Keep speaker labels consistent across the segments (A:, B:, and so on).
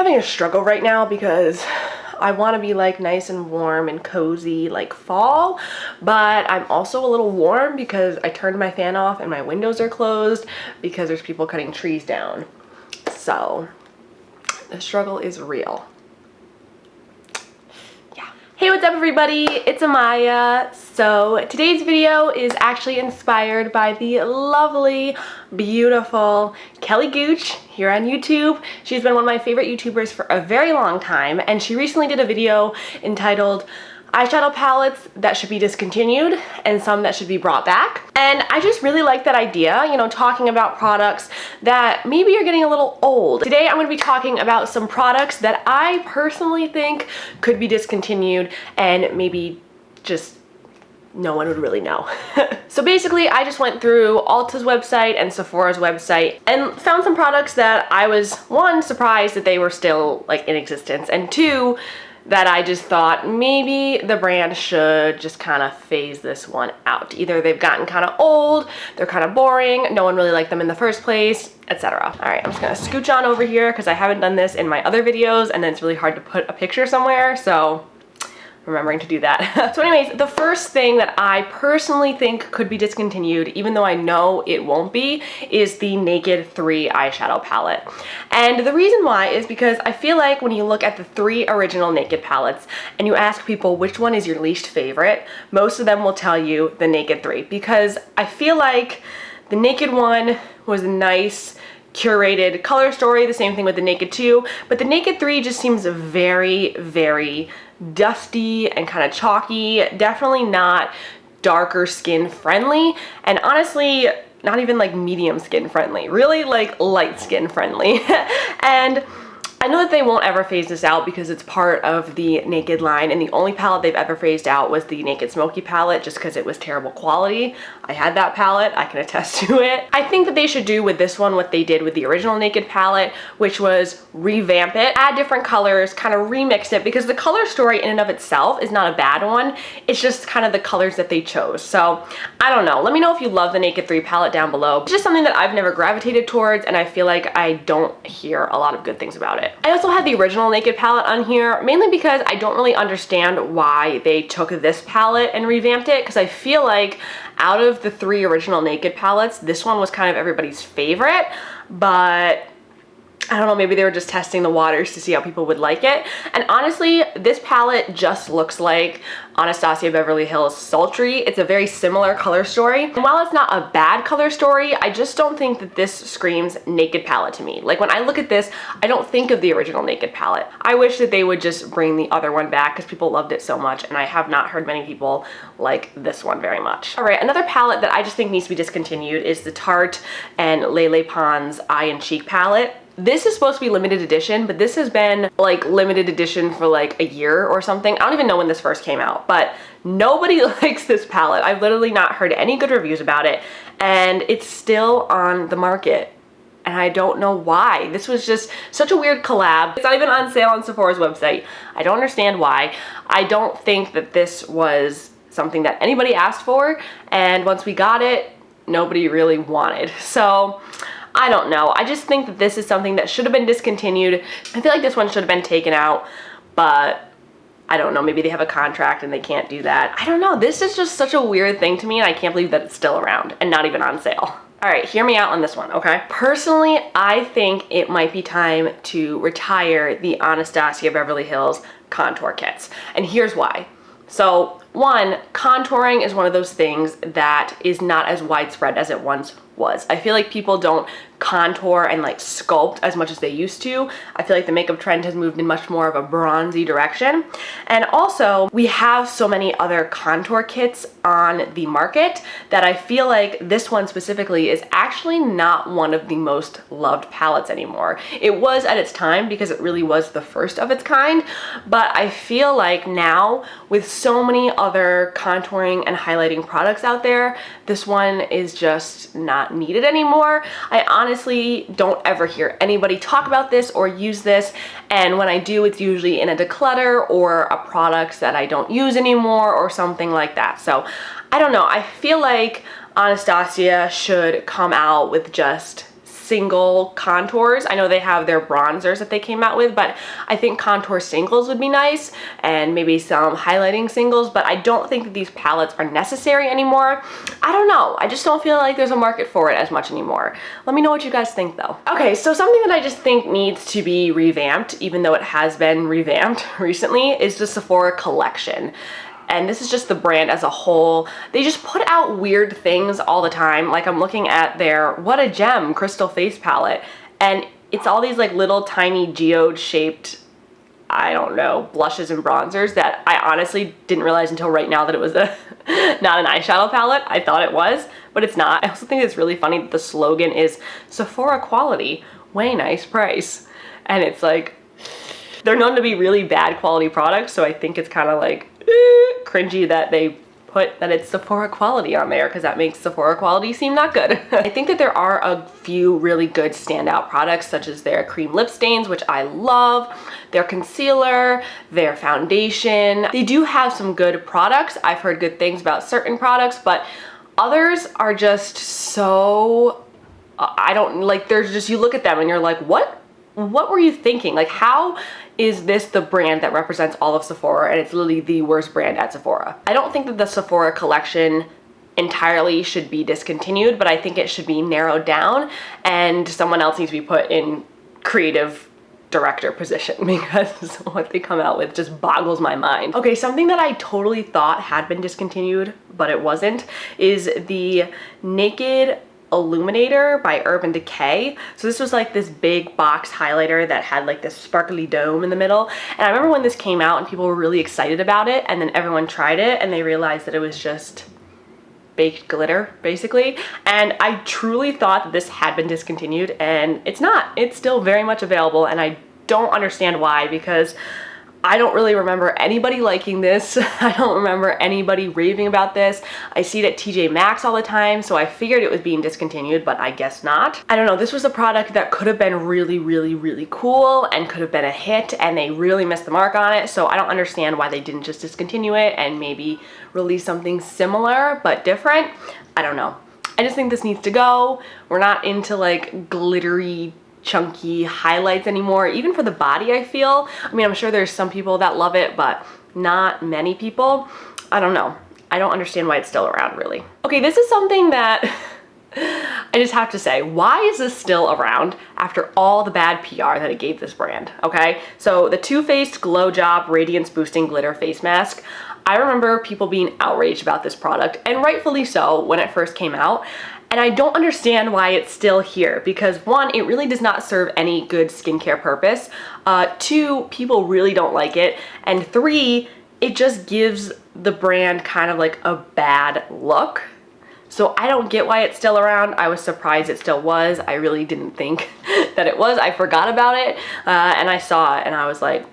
A: having a struggle right now because I want to be like nice and warm and cozy like fall, but I'm also a little warm because I turned my fan off and my windows are closed because there's people cutting trees down. So the struggle is real. Hey, what's up everybody? It's Amaya. So today's video is actually inspired by the lovely, beautiful Kelly Gooch here on YouTube. She's been one of my favorite YouTubers for a very long time, and she recently did a video entitled Eyeshadow Palettes That Should Be Discontinued and Some That Should Be Brought Back. And I just really like that idea, you know, talking about products that maybe are getting a little old. Today I'm going to be talking about some products that I personally think could be discontinued and maybe just no one would really know. So basically I just went through Ulta's website and Sephora's website and found some products that I was, one, surprised that they were still like in existence, and two, that I just thought maybe the brand should just kind of phase this one out. Either they've gotten kind of old, they're kind of boring, no one really liked them in the first place, etc. All right, I'm just gonna scooch on over here because I haven't done this in my other videos and then it's really hard to put a picture somewhere, so remembering to do that. So anyways, the first thing that I personally think could be discontinued, even though I know it won't be, is the Naked 3 eyeshadow palette. And the reason why is because I feel like when you look at the 3 original Naked palettes and you ask people which one is your least favorite, most of them will tell you the Naked 3, because I feel like the Naked one was a nice curated color story, the same thing with the Naked 2, but the Naked 3 just seems very, very dusty and kind of chalky, definitely not darker skin friendly, and honestly not even like medium skin friendly, really like light skin friendly. And I know that they won't ever phase this out because it's part of the Naked line, and the only palette they've ever phased out was the Naked Smoky palette just because it was terrible quality. I had that palette, I can attest to it. I think that they should do with this one what they did with the original Naked palette, which was revamp it, add different colors, kind of remix it, because the color story in and of itself is not a bad one. It's just kind of the colors that they chose. So I don't know. Let me know if you love the Naked 3 palette down below. It's just something that I've never gravitated towards, and I feel like I don't hear a lot of good things about it. I also had the original Naked palette on here, mainly because I don't really understand why they took this palette and revamped it, because I feel like out of the 3 original Naked palettes, this one was kind of everybody's favorite, but I don't know, maybe they were just testing the waters to see how people would like it. And honestly, this palette just looks like Anastasia Beverly Hills Sultry. It's a very similar color story. And while it's not a bad color story, I just don't think that this screams Naked palette to me. Like when I look at this, I don't think of the original Naked palette. I wish that they would just bring the other one back because people loved it so much, and I have not heard many people like this one very much. All right, another palette that I just think needs to be discontinued is the Tarte and Lele Pons Eye and Cheek palette. This is supposed to be limited edition, but this has been like limited edition for like a year or something. I don't even know when this first came out, but nobody likes this palette. I've literally not heard any good reviews about it, and it's still on the market. And I don't know why. This was just such a weird collab. It's not even on sale on Sephora's website. I don't understand why. I don't think that this was something that anybody asked for, and once we got it, nobody really wanted. So I don't know. I just think that this is something that should have been discontinued. I feel like this one should have been taken out, but I don't know. Maybe they have a contract and they can't do that. I don't know. This is just such a weird thing to me, and I can't believe that it's still around and not even on sale. All right, hear me out on this one, okay? Personally, I think it might be time to retire the Anastasia Beverly Hills contour kits, and here's why. So, one, contouring is one of those things that is not as widespread as it once was. I feel like people don't contour and like sculpt as much as they used to. I feel like the makeup trend has moved in much more of a bronzy direction. And also, we have so many other contour kits on the market that I feel like this one specifically is actually not one of the most loved palettes anymore. It was at its time because it really was the first of its kind, but I feel like now with so many other contouring and highlighting products out there, this one is just not needed anymore. I honestly don't ever hear anybody talk about this or use this, and when I do, it's usually in a declutter or a product that I don't use anymore or something like that. So I don't know. I feel like Anastasia should come out with just single contours. I know they have their bronzers that they came out with, but I think contour singles would be nice, and maybe some highlighting singles, but I don't think that these palettes are necessary anymore. I don't know. I just don't feel like there's a market for it as much anymore. Let me know what you guys think though. Okay, so something that I just think needs to be revamped, even though it has been revamped recently, is the Sephora Collection. And this is just the brand as a whole. They just put out weird things all the time. Like I'm looking at their What a Gem crystal face palette, and it's all these like little tiny geode shaped, I don't know, blushes and bronzers that I honestly didn't realize until right now that it was a not an eyeshadow palette. I thought it was, but it's not. I also think it's really funny that the slogan is Sephora quality, way nice price. And it's like, they're known to be really bad quality products, so I think it's kind of like cringy that they put that it's Sephora quality on there, because that makes Sephora quality seem not good. I think that there are a few really good standout products, such as their cream lip stains, which I love, their concealer, their foundation. They do have some good products. I've heard good things about certain products, but others are just so, I don't, like, there's just, you look at them and you're like, what were you thinking? Like, how is this the brand that represents all of Sephora, and it's literally the worst brand at Sephora? I don't think that the Sephora Collection entirely should be discontinued, but I think it should be narrowed down and someone else needs to be put in creative director position, because what they come out with just boggles my mind. Okay, something that I totally thought had been discontinued, but it wasn't, is the Naked Illuminator by Urban Decay. So this was like this big box highlighter that had like this sparkly dome in the middle. And I remember when this came out and people were really excited about it, and then everyone tried it and they realized that it was just baked glitter, basically. And I truly thought that this had been discontinued, and it's not. It's still very much available, and I don't understand why, because I don't really remember anybody liking this. I don't remember anybody raving about this. I see it at TJ Maxx all the time, so I figured it was being discontinued, but I guess not. I don't know, this was a product that could have been really, really, really cool and could have been a hit, and they really missed the mark on it, so I don't understand why they didn't just discontinue it and maybe release something similar but different. I don't know. I just think this needs to go. We're not into like glittery, chunky highlights anymore, even for the body, I feel. I mean, I'm sure there's some people that love it, but not many people. I don't know. I don't understand why it's still around, really. Okay, this is something that I just have to say, why is this still around after all the bad PR that it gave this brand, okay? So the Too Faced Glow Job Radiance Boosting Glitter Face Mask. I remember people being outraged about this product, and rightfully so, when it first came out. And I don't understand why it's still here, because one, it really does not serve any good skincare purpose. Two, people really don't like it. And three, it just gives the brand kind of like a bad look. So I don't get why it's still around. I was surprised it still was. I really didn't think that it was. I forgot about it, and I saw it and I was like,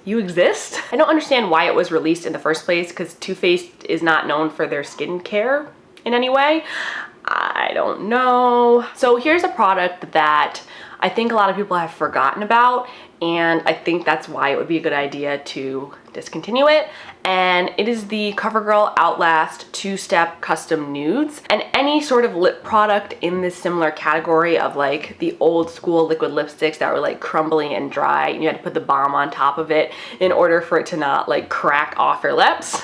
A: you exist? I don't understand why it was released in the first place, because Too Faced is not known for their skincare in any way. I don't know. So here's a product that I think a lot of people have forgotten about, and I think that's why it would be a good idea to discontinue it. And it is the CoverGirl Outlast 2-Step Custom Nudes. And any sort of lip product in this similar category of like the old school liquid lipsticks that were like crumbly and dry, and you had to put the balm on top of it in order for it to not like crack off your lips.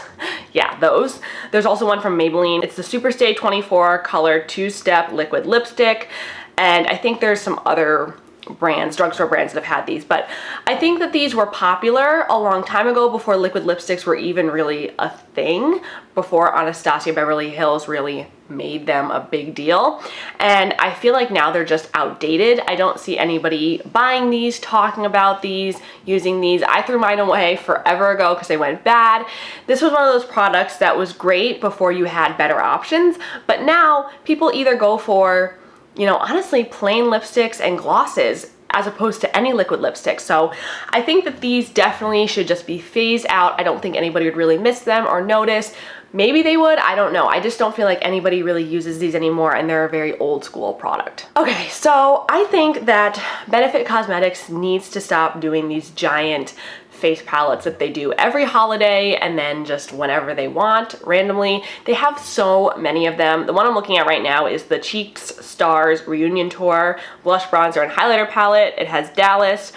A: Yeah, those. There's also one from Maybelline. It's the Superstay 24 Color 2-Step Liquid Lipstick. And I think there's some other brands, drugstore brands, that have had these, but I think that these were popular a long time ago, before liquid lipsticks were even really a thing, before Anastasia Beverly Hills really made them a big deal. And I feel like now they're just outdated. I don't see anybody buying these, talking about these, using these. I threw mine away forever ago because they went bad. This was one of those products that was great before you had better options, but now people either go for, you know, honestly, plain lipsticks and glosses as opposed to any liquid lipstick. So I think that these definitely should just be phased out. I don't think anybody would really miss them or notice. Maybe they would, I don't know. I just don't feel like anybody really uses these anymore, and they're a very old school product. Okay, so I think that Benefit Cosmetics needs to stop doing these giant face palettes that they do every holiday and then just whenever they want, randomly. They have so many of them. The one I'm looking at right now is the Cheeks Stars Reunion Tour Blush, Bronzer, and Highlighter Palette. It has Dallas,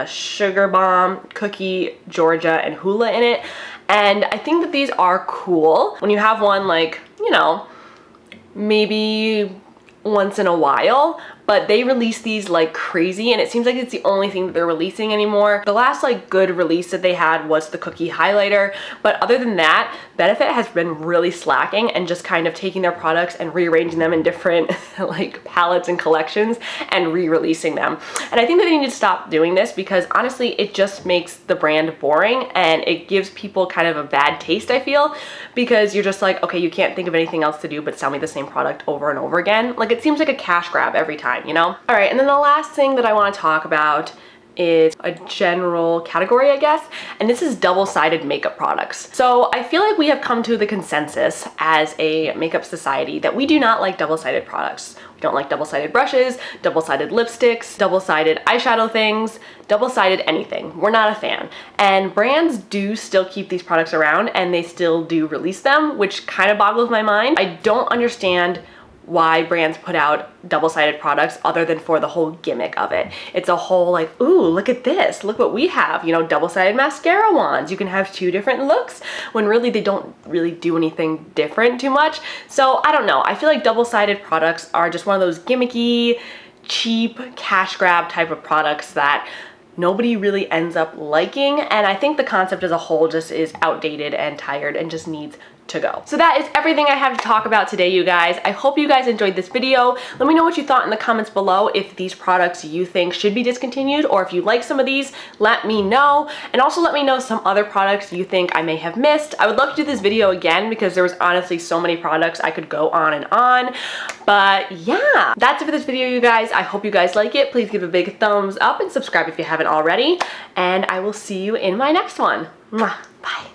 A: Sugar Bomb, Cookie, Georgia, and Hula in it. And I think that these are cool. When you have one, like, you know, maybe once in a while, but they release these like crazy, and it seems like it's the only thing that they're releasing anymore. The last like good release that they had was the Cookie Highlighter, but other than that, Benefit has been really slacking and just kind of taking their products and rearranging them in different like palettes and collections and re-releasing them. And I think that they need to stop doing this because honestly, it just makes the brand boring and it gives people kind of a bad taste, I feel, because you're just like, okay, you can't think of anything else to do but sell me the same product over and over again. Like, it seems like a cash grab every time, you know? All right, and then the last thing that I want to talk about is a general category, I guess, and this is double-sided makeup products. So I feel like we have come to the consensus as a makeup society that we do not like double-sided products. We don't like double-sided brushes, double-sided lipsticks, double-sided eyeshadow things, double-sided anything. We're not a fan. And brands do still keep these products around and they still do release them, which kind of boggles my mind. I don't understand why brands put out double-sided products other than for the whole gimmick of it. It's a whole like, ooh, look at this, look what we have, you know, double-sided mascara wands. You can have two different looks when really they don't really do anything different too much. So I don't know, I feel like double-sided products are just one of those gimmicky, cheap, cash grab type of products that nobody really ends up liking, and I think the concept as a whole just is outdated and tired and just needs to go. So that is everything I have to talk about today, you guys. I hope you guys enjoyed this video. Let me know what you thought in the comments below, if these products you think should be discontinued, or if you like some of these, let me know. And also let me know some other products you think I may have missed. I would love to do this video again because there was honestly so many products I could go on and on. But yeah, that's it for this video, you guys. I hope you guys like it. Please give a big thumbs up and subscribe if you haven't already. And I will see you in my next one. Mwah. Bye.